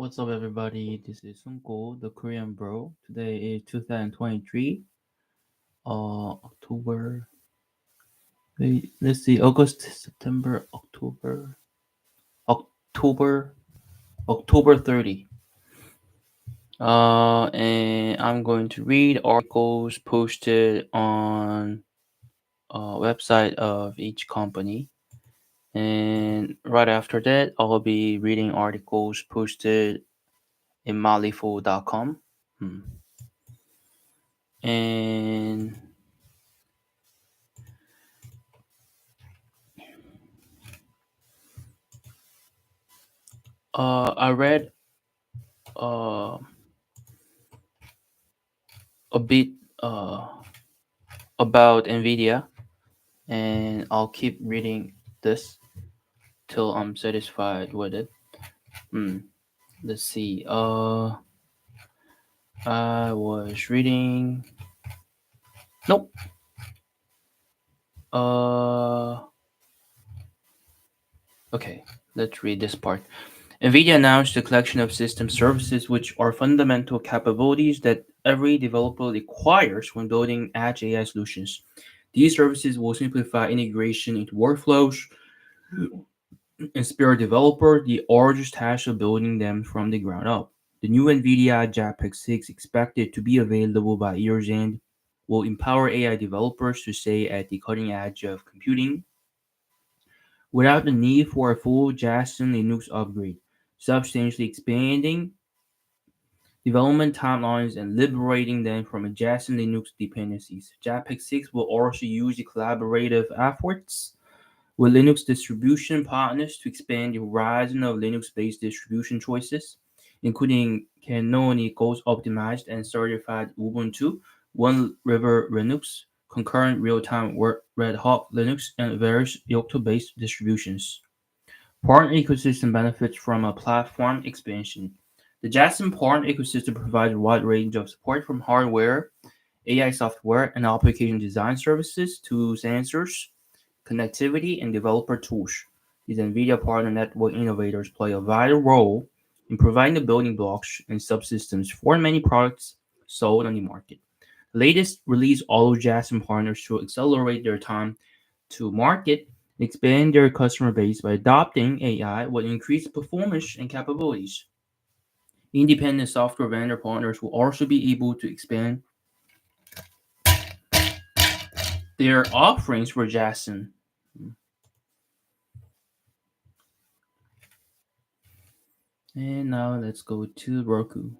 What's up, everybody? This is Sunko, the Korean bro. Today is 2023, October. Wait, let's see, August, September, October, October 30. And I'm going to read articles posted on website of each company. And right after that, I'll be reading articles posted in malifo.com. And I read uh, a bit uh, about NVIDIA, and I'll keep reading this till I'm satisfied with it. Hmm. Let's see. I was reading. Nope. Uh. Okay. Let's read this part. NVIDIA announced a collection of system services which are fundamental capabilities that every developer requires when building edge AI solutions. These services will simplify integration into workflows and spare a developer the arduous task of building them from the ground up. The new NVIDIA JPEG 6, expected to be available by year's end, will empower AI developers to stay at the cutting edge of computing without the need for a full Jackson Linux upgrade, substantially expanding development timelines and liberating them from adjacent Linux dependencies. JPEG 6 will also use the collaborative efforts with Linux distribution partners to expand the horizon of Linux-based distribution choices, including Canonical optimized and certified Ubuntu, One River Linux, concurrent real-time Red Hat Linux, and various Yocto-based distributions. Partner ecosystem benefits from a platform expansion. The Jackson partner ecosystem provides a wide range of support from hardware, AI software, and application design services to sensors, connectivity, and developer tools. These NVIDIA partner network innovators play a vital role in providing the building blocks and subsystems for many products sold on the market. The latest release allows Jackson partners to accelerate their time to market and expand their customer base by adopting AI with increased performance and capabilities. Independent software vendor partners will also be able to expand their offerings for Jackson. And now let's go to Roku.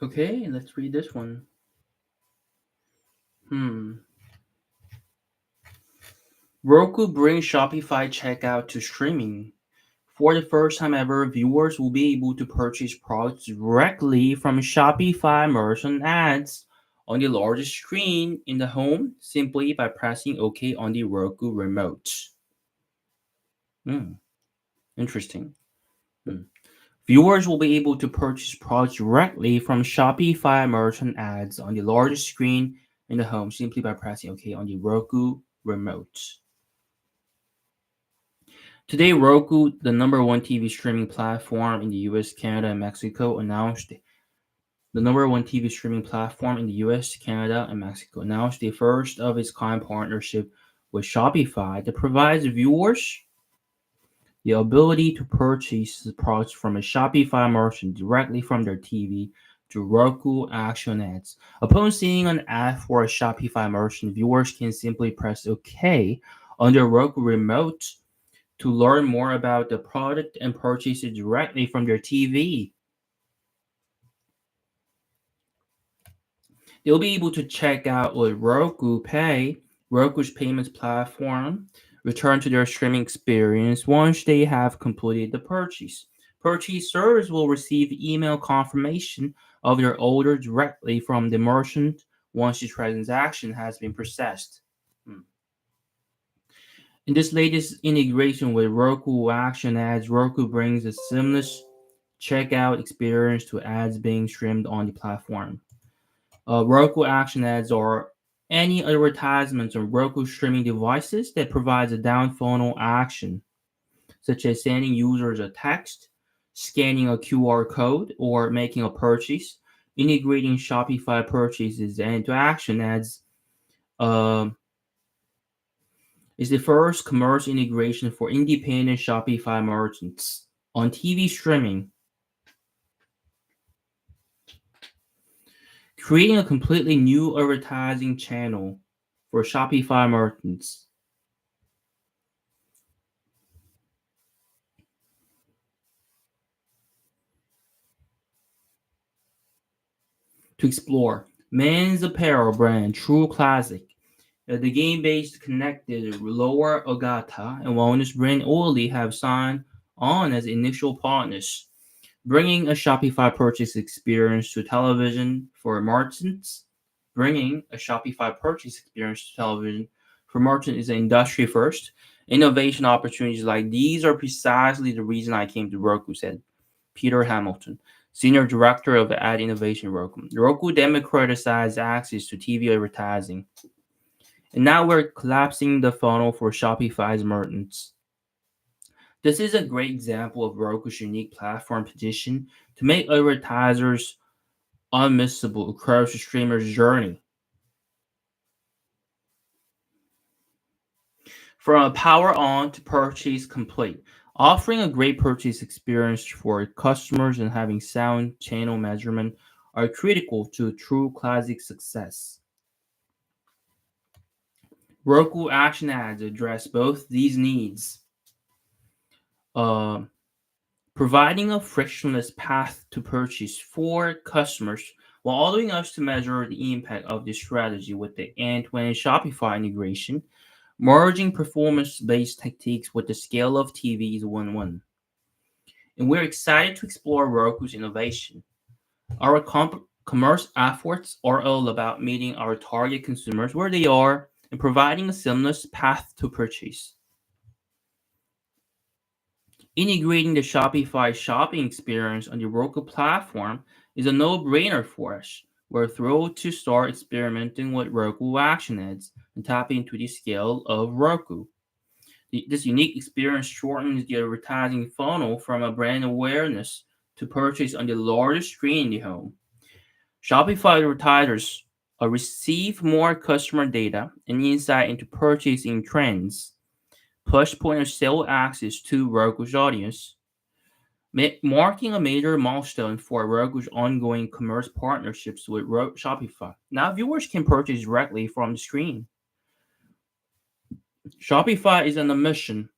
Okay, let's read this one. Hmm. Roku brings Shopify checkout to streaming. For the first time ever, viewers will be able to purchase products directly from Shopify merchant ads on the largest screen in the home simply by pressing OK on the Roku remote. Hmm, interesting. Hmm. Viewers will be able to purchase products directly from Shopify merchant ads on the largest screen in the home simply by pressing OK on the Roku remote. Today, Roku, the number one TV streaming platform in the US, Canada, and Mexico, announced the number one TV streaming platform in the US, Canada, and Mexico announced the first of its kind partnership with Shopify that provides viewers the ability to purchase products from a Shopify merchant directly from their TV through Roku Action Ads. Upon seeing an ad for a Shopify merchant, viewers can simply press OK on their Roku remote to learn more about the product and purchase it directly from their TV. They'll be able to check out with Roku Pay, Roku's payments platform, return to their streaming experience once they have completed the purchase. Purchasers will receive email confirmation of their order directly from the merchant once the transaction has been processed. Hmm. In this latest integration with Roku Action Ads, Roku brings a seamless checkout experience to ads being streamed on the platform. Roku Action Ads are any advertisements on Roku streaming devices that provides a down funnel action, such as sending users a text, scanning a QR code, or making a purchase. Integrating Shopify purchases and into Action Ads um is the first commerce integration for independent Shopify merchants. On TV streaming, creating a completely new advertising channel for Shopify merchants. To explore men's apparel brand True Classic, the game-based connected Lower Ogata and wellness brand Oily have signed on as initial partners, bringing a Shopify purchase experience to television for merchants. Bringing a Shopify purchase experience to television for merchants is an industry first. Innovation opportunities like these are precisely the reason I came to Roku, said Peter Hamilton, Senior Director of Ad Innovation Roku. Roku democratized access to TV advertising, and now we're collapsing the funnel for Shopify's merchants. This is a great example of Roku's unique platform position to make advertisers unmissable across the streamer's journey. From power on to purchase complete, offering a great purchase experience for customers and having sound channel measurement are critical to true classic success. Roku Action Ads address both these needs, uh, providing a frictionless path to purchase for customers while allowing us to measure the impact of this strategy with the end-to-end Shopify integration. Merging performance-based tactics with the scale of TV is win-win. And we're excited to explore Roku's innovation. Our commerce efforts are all about meeting our target consumers where they are and providing a seamless path to purchase. Integrating the Shopify shopping experience on the Roku platform is a no-brainer for us. We're thrilled to start experimenting with Roku Action Ads and tap into the scale of Roku. This unique experience shortens the advertising funnel from a brand awareness to purchase on the largest screen in the home. Shopify advertisers receive more customer data and insight into purchasing trends, plus point of sale access to Roku's audience, marking a major milestone for Roku's ongoing commerce partnerships with Shopify. Now viewers can purchase directly from the screen. Shopify is on a mission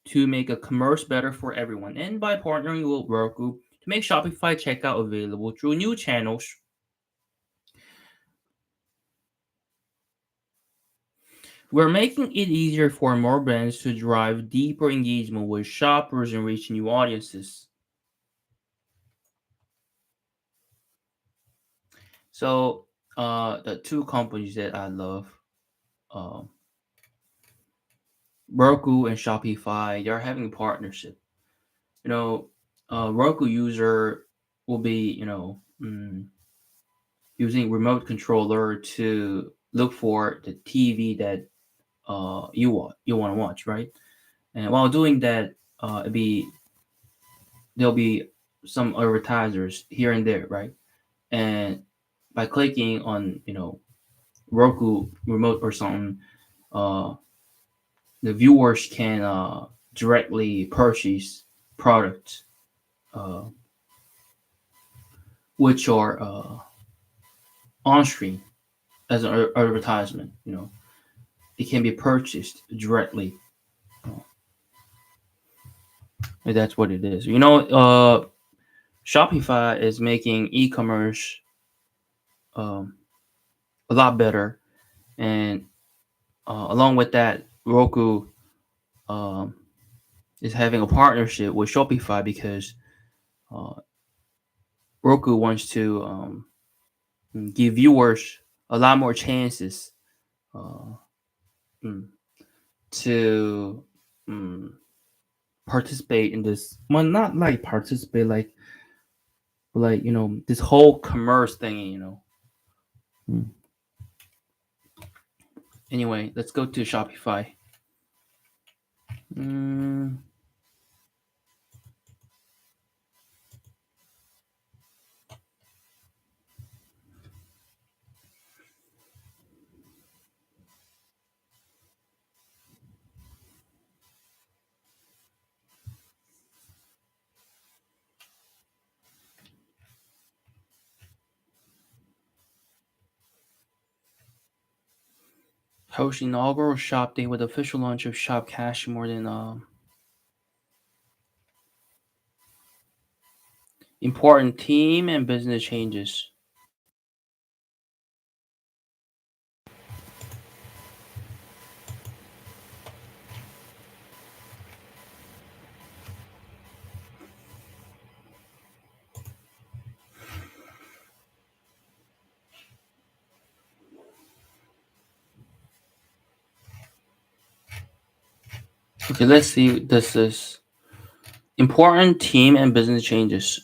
to make a commerce better for everyone, and by partnering with Roku to make Shopify checkout available through new channels, we're making it easier for more brands to drive deeper engagement with shoppers and reach new audiences. So, the two companies that I love, um, Roku and Shopify, they're having a partnership. You know, Roku user will be, using remote controller to look for the TV that you want to watch, right? And while doing that, there'll be some advertisers here and there, right? And by clicking on Roku remote or something, uh, the viewers can directly purchase products uh, which are on screen as an advertisement. It can be purchased directly. And that's what it is. Shopify is making e-commerce um, a lot better, and along with that, Roku um, is having a partnership with Shopify because uh, Roku wants to give viewers a lot more chances uh, mm, to mm, participate in this. Well, not like participate, like this whole commerce thing. Mm. Anyway, let's go to Shopify. Mm, Host inaugural shop day with official launch of Shop Cash. More than important team and business changes. Okay, let's see. This is important team and business changes.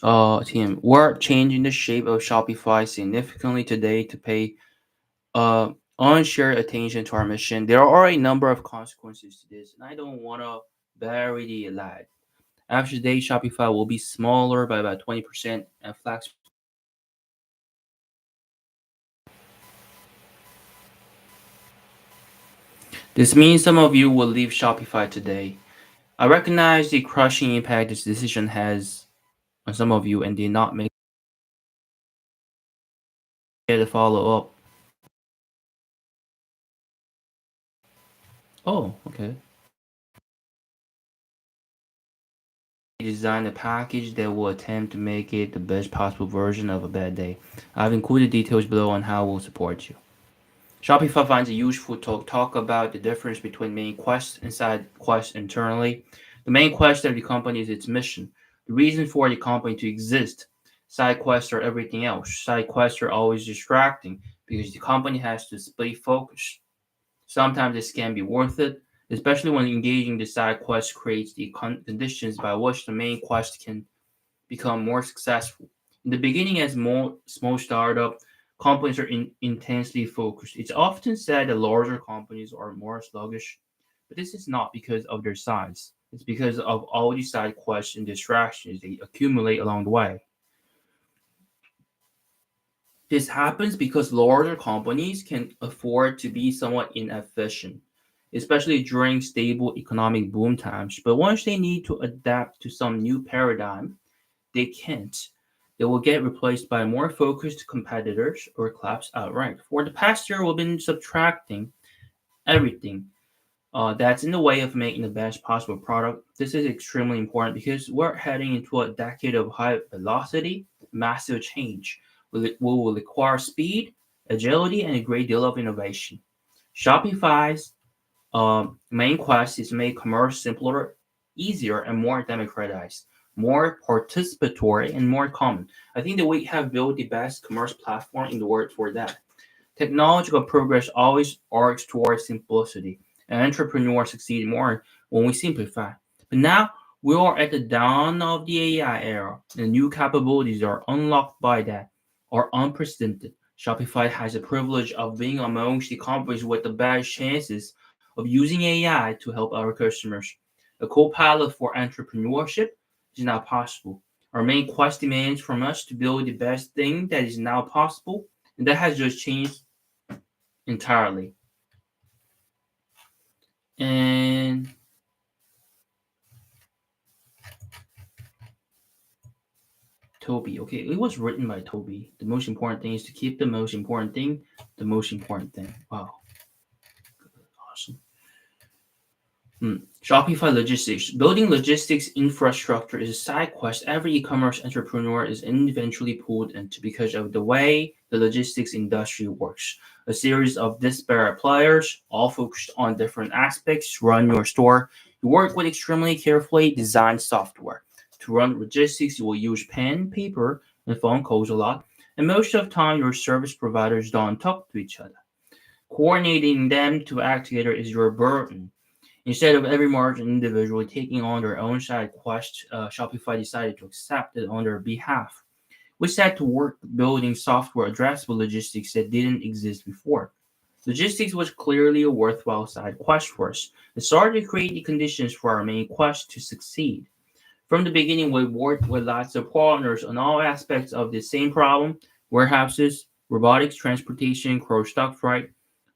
Team, we're changing the shape of Shopify significantly today to pay uh unshared attention to our mission. There are a number of consequences to this, and I don't want to bury the lead. After today, Shopify will be smaller by about 20% and flex. This means some of you will leave Shopify today. I recognize the crushing impact this decision has on some of you and did not make it a follow up. Oh, okay. Design a package that will attempt to make it the best possible version of a bad day. I've included details below on how we'll support you. Shopify finds it useful to talk about the difference between main quests and side quests internally. The main quest of the company is its mission, the reason for the company to exist. Side quests are everything else. Side quests are always distracting because the company has to split focus. Sometimes this can be worth it, especially when engaging the side quest creates the conditions by which the main quest can become more successful. In the beginning, as more small startup, companies are intensely focused. It's often said that larger companies are more sluggish, but this is not because of their size. It's because of all the side quests and distractions they accumulate along the way. This happens because larger companies can afford to be somewhat inefficient, especially during stable economic boom times. But once they need to adapt to some new paradigm, they can't. They will get replaced by more focused competitors or collapse outright. For the past year, we've been subtracting everything that's in the way of making the best possible product. This is extremely important because we're heading into a decade of high velocity, massive change. We will require speed, agility, and a great deal of innovation. Shopify's main quest is to make commerce simpler, easier, and more democratized, more participatory, and more common. I think that we have built the best commerce platform in the world for that. Technological progress always arcs towards simplicity, and entrepreneurs succeed more when we simplify. But now we are at the dawn of the AI era, and new capabilities are unlocked by that are unprecedented. Shopify has the privilege of being amongst the companies with the best chances of using AI to help our customers. A co-pilot for entrepreneurship is now possible. Our main quest demands from us to build the best thing that is now possible, and that has just changed entirely. And Toby, okay, it was written by Toby. The most important thing is to keep the most important thing the most important thing. Wow, awesome. Shopify Logistics. Building logistics infrastructure is a side quest every e-commerce entrepreneur is eventually pulled into because of the way the logistics industry works. A series of disparate players, all focused on different aspects, run your store. You work with extremely carefully designed software. To run logistics, you will use pen, paper, and phone calls a lot. And most of the time, your service providers don't talk to each other. Coordinating them to act together is your burden. Instead of every merchant individually taking on their own side quest, Shopify decided to accept it on their behalf. We set to work building software addressable logistics that didn't exist before. Logistics was clearly a worthwhile side quest for us. It started to create the conditions for our main quest to succeed. From the beginning, we worked with lots of partners on all aspects of the same problem: warehouses, robotics, transportation, cross stock freight.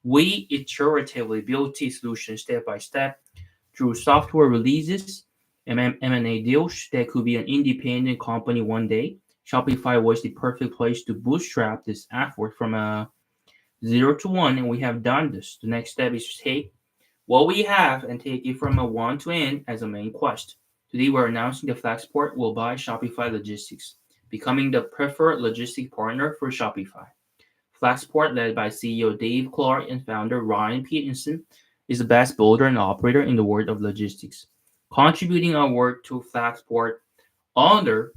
We iteratively built the solution step by step through software releases and M&A deals that could be an independent company one day. Shopify was the perfect place to bootstrap this effort from a 0 to 1, and we have done this. The next step is to take what we have and take it from a 1 to N as a main quest. Today, we're announcing that Flexport will buy Shopify Logistics, becoming the preferred logistic partner for Shopify. Flexport, led by CEO Dave Clark and founder Ryan Peterson, is the best builder and operator in the world of logistics. Contributing our work to Flexport under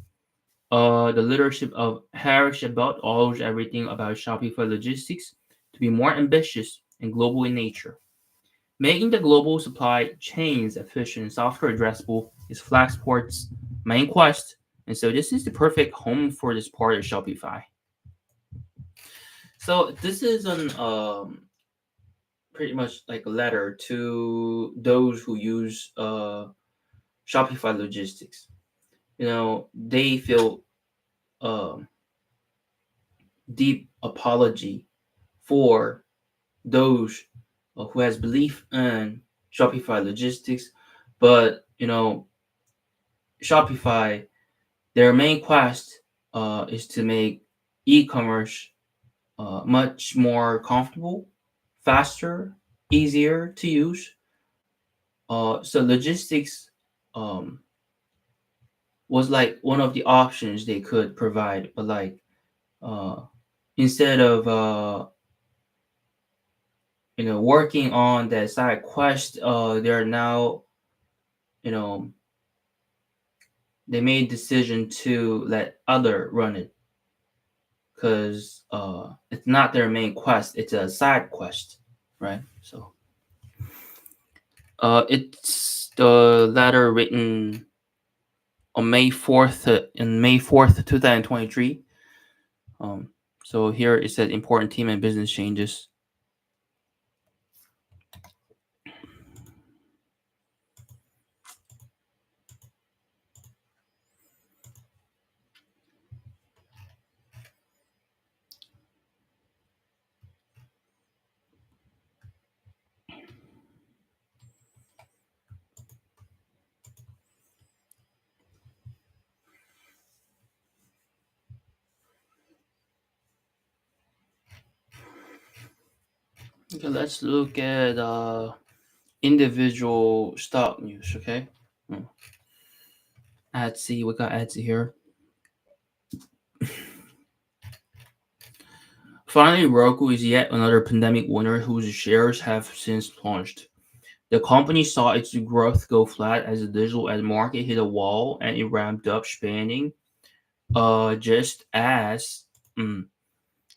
the leadership of Harry Chabot allows everything about Shopify Logistics to be more ambitious and global in nature. Making the global supply chains efficient and software addressable is Flexport's main quest, and so this is the perfect home for this part of Shopify. So this is an pretty much like a letter to those who use Shopify Logistics. They feel um, deep apology for those who has belief in Shopify Logistics, but Shopify, their main quest is to make e-commerce much more comfortable, faster, easier to use. So logistics um, was like one of the options they could provide, but like uh, instead of working on that side quest, they're now you know they made decision to let other run it because it's not their main quest; it's a side quest, right? So it's the letter written on May 4th, 2023. Um, so here it said important team and business changes. Okay, let's look at individual stock news. Okay, Hmm. Etsy, we got Etsy here. Finally, Roku is yet another pandemic winner whose shares have since plunged. The company saw its growth go flat as the digital ad market hit a wall and it ramped up spending just as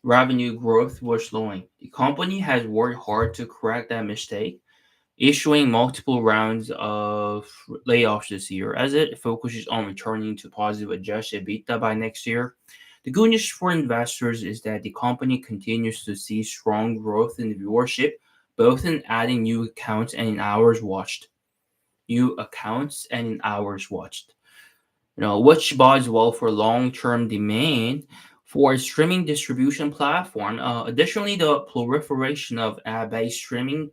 revenue growth was slowing. The company has worked hard to correct that mistake, issuing multiple rounds of layoffs this year as it focuses on returning to positive adjusted EBITDA by next year. The good news for investors is that the company continues to see strong growth in viewership, both in adding new accounts and in hours watched. New accounts and in hours watched. Which bodes well for long-term demand for a streaming distribution platform. Additionally, the proliferation of ad-based streaming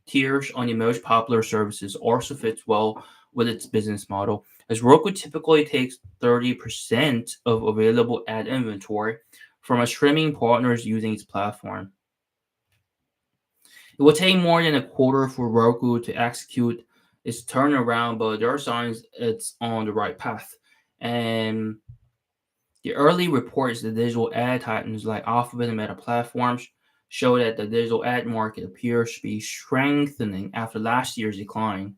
tiers on the most popular services also fits well with its business model, as Roku typically takes 30% of available ad inventory from a streaming partners using its platform. It will take more than a quarter for Roku to execute its turnaround, but there are signs it's on the right path. And the early reports that digital ad titans like Alphabet and Meta Platforms show that the digital ad market appears to be strengthening after last year's decline.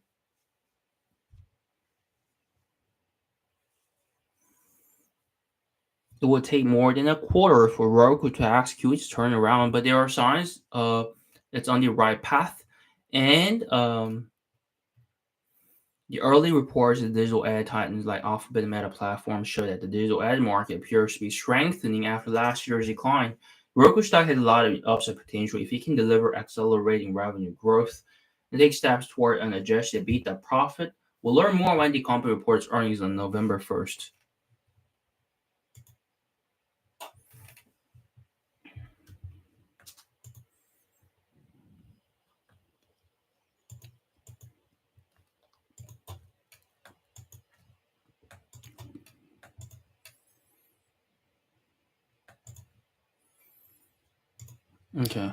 It will take more than a quarter for Roku to execute its turnaround, but there are signs it's on the right path. And The early reports of digital ad titans like Alphabet and Meta platforms show that the digital ad market appears to be strengthening after last year's decline. Roku stock has a lot of upside potential if it can deliver accelerating revenue growth and take steps toward an adjusted EBITDA profit. We'll learn more when the company reports earnings on November 1st. Okay.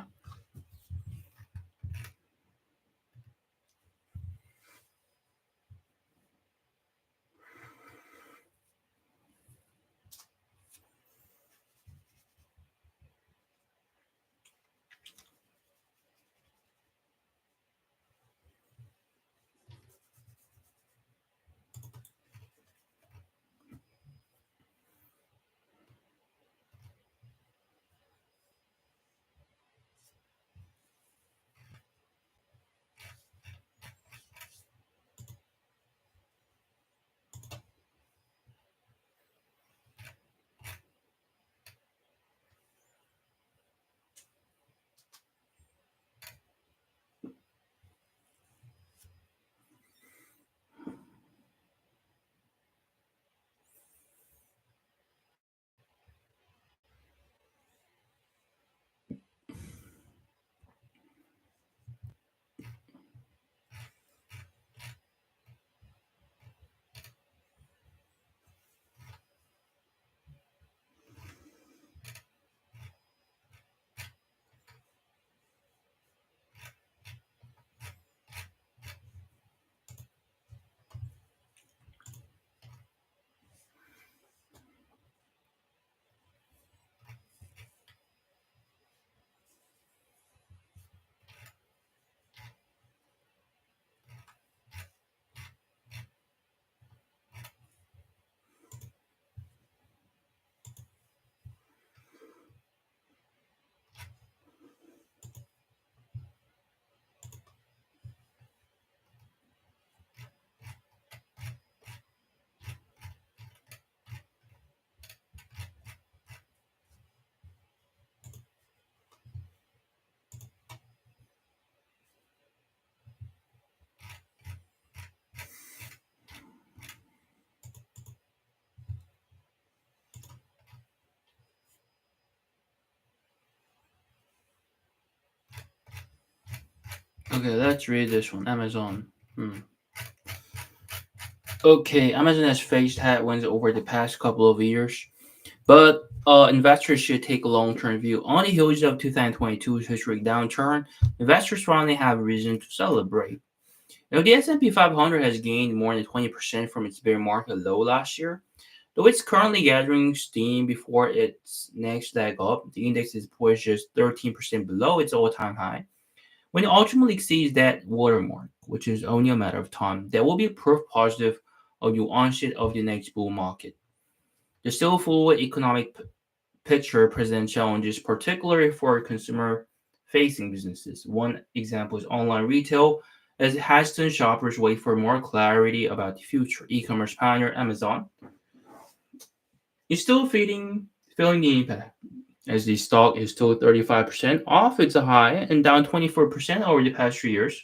Okay, let's read this one. Amazon. Okay, Amazon has faced headwinds over the past couple of years, but investors should take a long-term view. On the heels of 2022's historic downturn, investors finally have reason to celebrate. The S&P 500 has gained more than 20% from its bear market low last year. Though it's currently gathering steam before its next leg up, the index is poised just 13% below its all-time high. When it ultimately exceeds that watermark, which is only a matter of time, there will be proof positive of the onset of the next bull market. The still fluid economic picture presents challenges, particularly for consumer-facing businesses. One example is online retail, as hesitant shoppers wait for more clarity about the future. E-commerce pioneer Amazon is still feeling the impact, as the stock is still 35% off its high and down 24% over the past 3 years.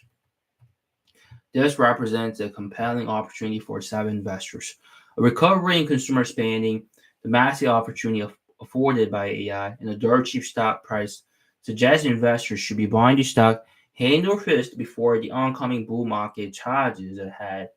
This represents a compelling opportunity for savvy investors. A recovery in consumer spending, the massive opportunity afforded by AI, and a dirt cheap stock price suggest investors should be buying the stock hand or fist before the oncoming bull market charges ahead.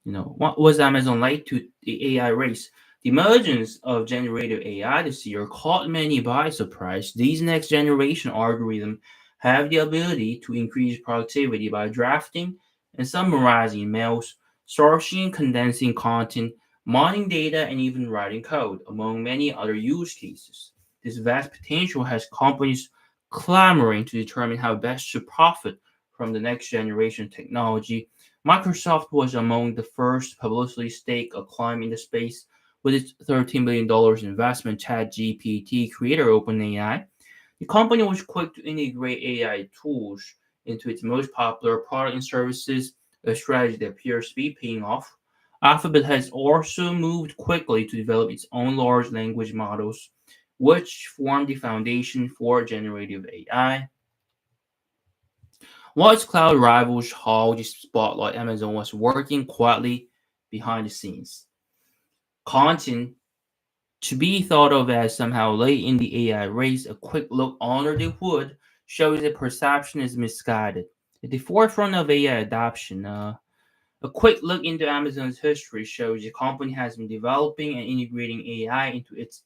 What was Amazon like to the AI race? The emergence of generative AI this year caught many by surprise. These next generation algorithms have the ability to increase productivity by drafting and summarizing emails, searching and condensing content, mining data, and even writing code, among many other use cases. This vast potential has companies clamoring to determine how best to profit from the next generation technology. Microsoft was among the first to publicly stake a claim in the space with its $13 billion investment ChatGPT creator OpenAI. The company was quick to integrate AI tools into its most popular product and services, a strategy that appears to be paying off. Alphabet has also moved quickly to develop its own large language models, which form the foundation for generative AI. While its cloud rivals hog the spotlight, Amazon was working quietly behind the scenes. Content to be thought of as somehow late in the AI race, a quick look under the hood shows that perception is misguided. At the forefront of AI adoption, a quick look into Amazon's history shows the company has been developing and integrating AI into its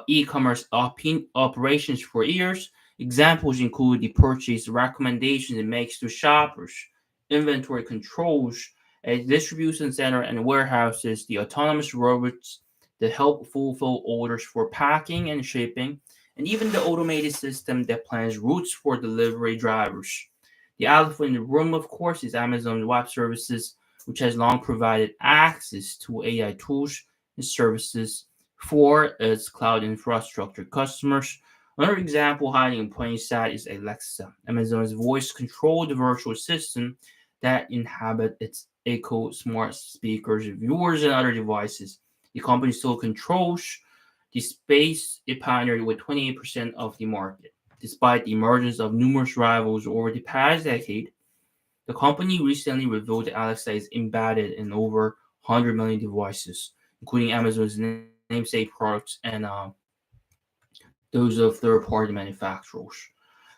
e-commerce operations for years. Examples include the purchase recommendations it makes to shoppers, inventory controls at distribution center and warehouses, the autonomous robots that help fulfill orders for packing and shipping, and even the automated system that plans routes for delivery drivers. The elephant in the room, of course, is Amazon Web Services, which has long provided access to AI tools and services for its cloud infrastructure customers. Another example hiding in plain sight is Alexa, Amazon's voice-controlled virtual assistant that inhabit its Echo smart speakers, viewers, and other devices. The company still controls the space it pioneered with 28% of the market. Despite the emergence of numerous rivals over the past decade, the company recently revealed that Alexa is embedded in over 100 million devices, including Amazon's namesake products and those of third-party manufacturers.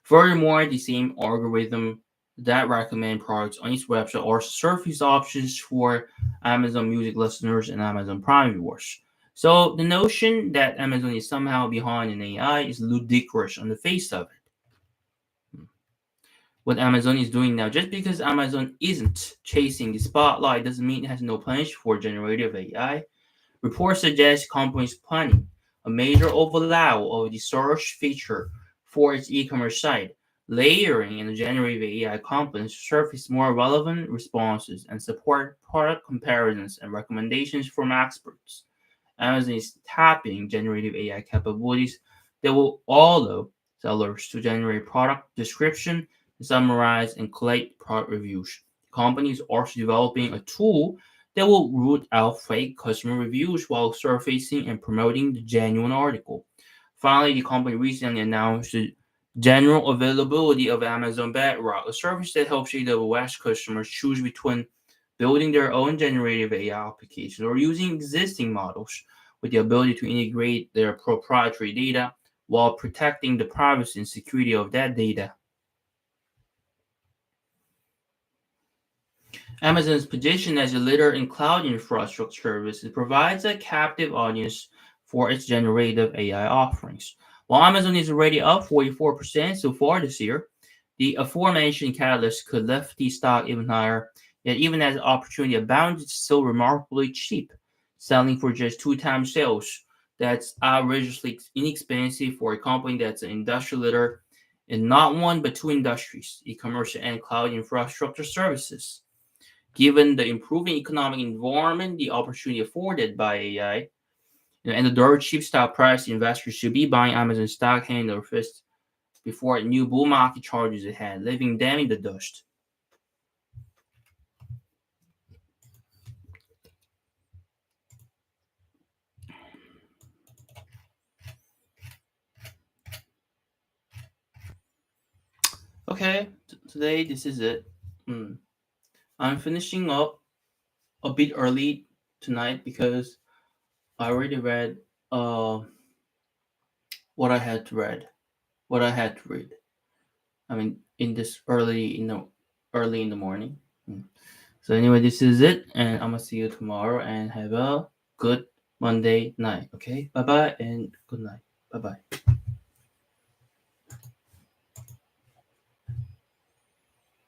Furthermore, the same algorithm that recommend products on its website are surface options for Amazon Music listeners and Amazon Prime viewers. So the notion that Amazon is somehow behind in AI is ludicrous on the face of it. What Amazon is doing now, just because Amazon isn't chasing the spotlight doesn't mean it has no plans for generative AI. Reports suggest companies planning a major overhaul of the search feature for its e-commerce site, layering in generative AI components to surface more relevant responses and support product comparisons and recommendations from experts. Amazon is tapping generative AI capabilities that will allow sellers to generate product description, summarize, and collect product reviews. The company is also developing a tool that will root out fake customer reviews while surfacing and promoting the genuine article. Finally, the company recently announced the general availability of Amazon Bedrock, a service that helps AWS customers choose between building their own generative AI applications or using existing models with the ability to integrate their proprietary data while protecting the privacy and security of that data. Amazon's position as a leader in cloud infrastructure services provides a captive audience for its generative AI offerings. While Amazon is already up 44% so far this year, the aforementioned catalyst could lift the stock even higher. Yet, even as opportunity abounds, it's still remarkably cheap, selling for just two times sales. That's outrageously inexpensive for a company that's an industry leader in not one but two industries, e-commerce and cloud infrastructure services. Given the improving economic environment, the opportunity afforded by AI, and the dirt cheap stock price, investors should be buying Amazon stock hand over fist before a new bull market charges ahead, leaving them in the dust. Okay, today this is it. Hmm. I'm finishing up a bit early tonight because I already read uh what I had to read, what I had to read. I mean, in this early in the morning. Hmm. So anyway, this is it, and I'm gonna see you tomorrow, and have a good Monday night. Okay, bye bye, and good night. Bye bye.